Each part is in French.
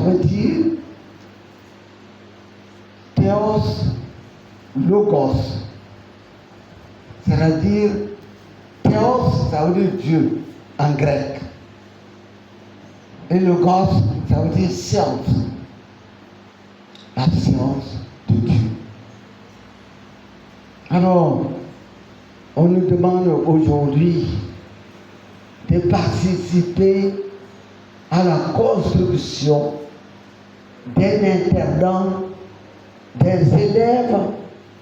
veut dire Théos Logos. C'est-à-dire, Théos, ça veut dire Dieu en grec. Et Logos, ça veut dire science. La science de Dieu. Alors, on nous demande aujourd'hui de participer à la construction d'un internat, des élèves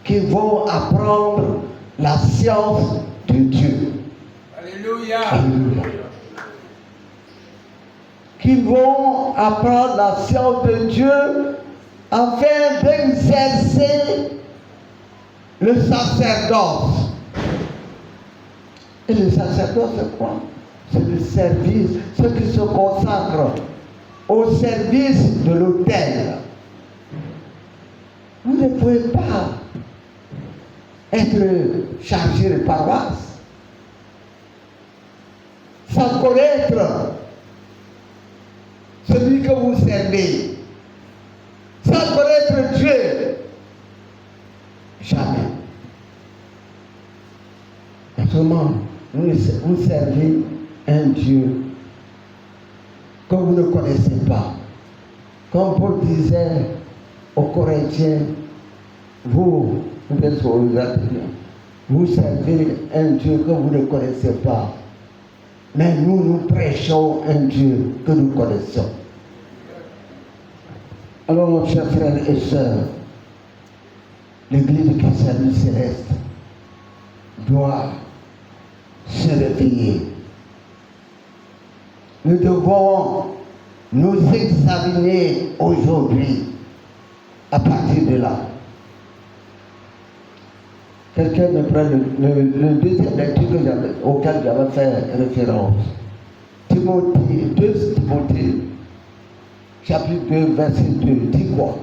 qui vont apprendre la science de Dieu. Alléluia. Alléluia. Qui vont apprendre la science de Dieu afin d'exercer le sacerdoce. Et le sacerdoce, c'est quoi? C'est le service, ceux qui se consacrent au service de l'autel. Vous ne pouvez pas être chargé de paroisse sans connaître celui que vous servez, sans connaître Dieu. Jamais. Seulement, vous servez un Dieu que vous ne connaissez pas. Comme Paul disait aux Corinthiens, vous servez un Dieu que vous ne connaissez pas. Mais nous prêchons un Dieu que nous connaissons. Alors, mon cher frère et sœur, l'Église chrétienne céleste doit se réveiller. Nous devons nous examiner aujourd'hui à partir de là. Quelqu'un me prend le deuxième lecture auquel j'avais fait référence. Timothée, 2 Timothée, chapitre 2, verset 2, dit quoi?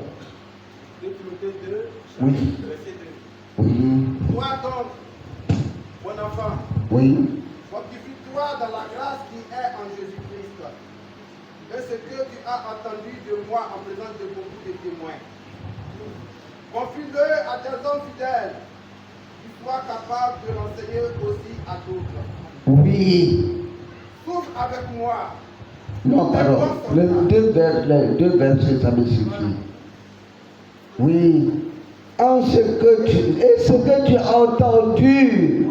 2 Timothée 2, Oui. verset 2. Oui. Toi donc, mon enfant, Oui. fortifie-toi dans la grâce qui est en Jésus-Christ. Et ce que tu as entendu de moi en présence de beaucoup de témoins. Confie-le à des hommes fidèles qui soient capables de l'enseigner aussi à d'autres. Oui. Souffre avec moi. Non, pardon. Les deux versets, ça me suffit. Oui. Ce que tu as entendu,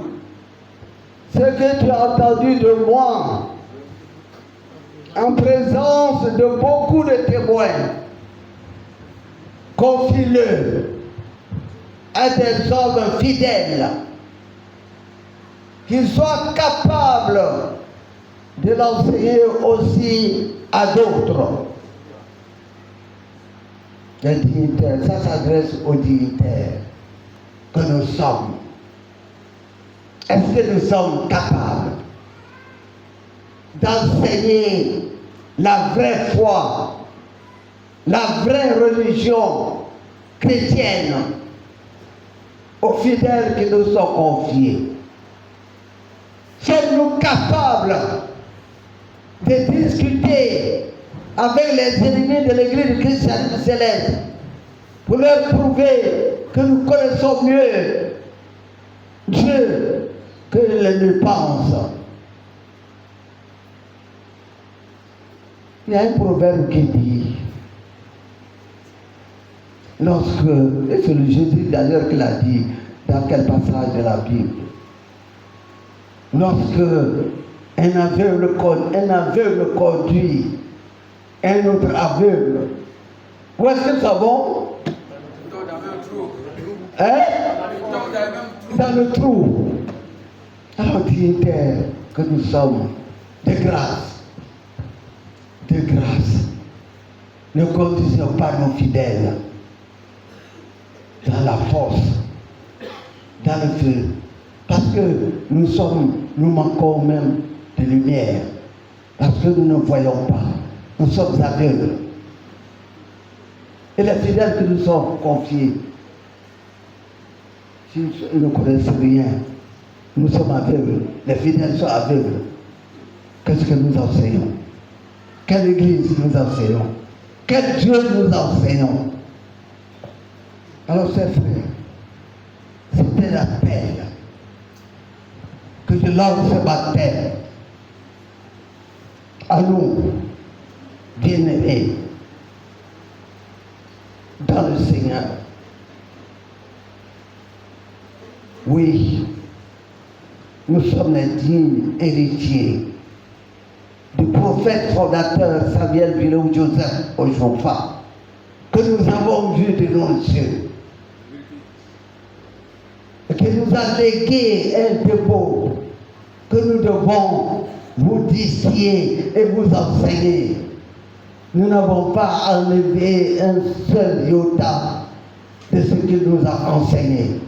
ce que tu as entendu de moi, en présence de beaucoup de témoins, confie-le à des hommes fidèles qui soient capables de l'enseigner aussi à d'autres. Les dignitaires, ça s'adresse aux dignitaires que nous sommes. Est-ce que nous sommes capables d'enseigner la vraie foi, la vraie religion chrétienne aux fidèles qui nous sont confiés? Sommes-nous capables de discuter avec les ennemis de l'Église chrétienne céleste pour leur prouver que nous connaissons mieux Dieu que les ne pensent? Il y a un proverbe qui dit, et c'est le Jésus d'ailleurs qui l'a dit, dans quel passage de la Bible, lorsque un aveugle conduit un autre aveugle, où est-ce que ça va? Hein? Dans le trou. Alors, dignitaire que nous sommes, de grâce, ne conduisons pas nos fidèles dans la force, dans le feu, parce que nous manquons même de lumière, parce que nous ne voyons pas, nous sommes aveugles. Et les fidèles que nous sommes confiés, s'ils ne connaissent rien, nous sommes aveugles, les fidèles sont aveugles. Qu'est-ce que nous enseignons? Quelle église nous enseignons? quel Dieu nous enseignons. Alors, chers frères, c'était l'appel que je lance ce matin à nous, bien-aimés, dans le Seigneur. Oui, nous sommes les dignes héritiers du prophète fondateur Samuel Bilou Joseph Ojofa, que nous avons vu de nos yeux, et qui nous a légué un dépôt que nous devons vous distiller et vous enseigner. Nous n'avons pas enlevé un seul iota de ce qu'il nous a enseigné.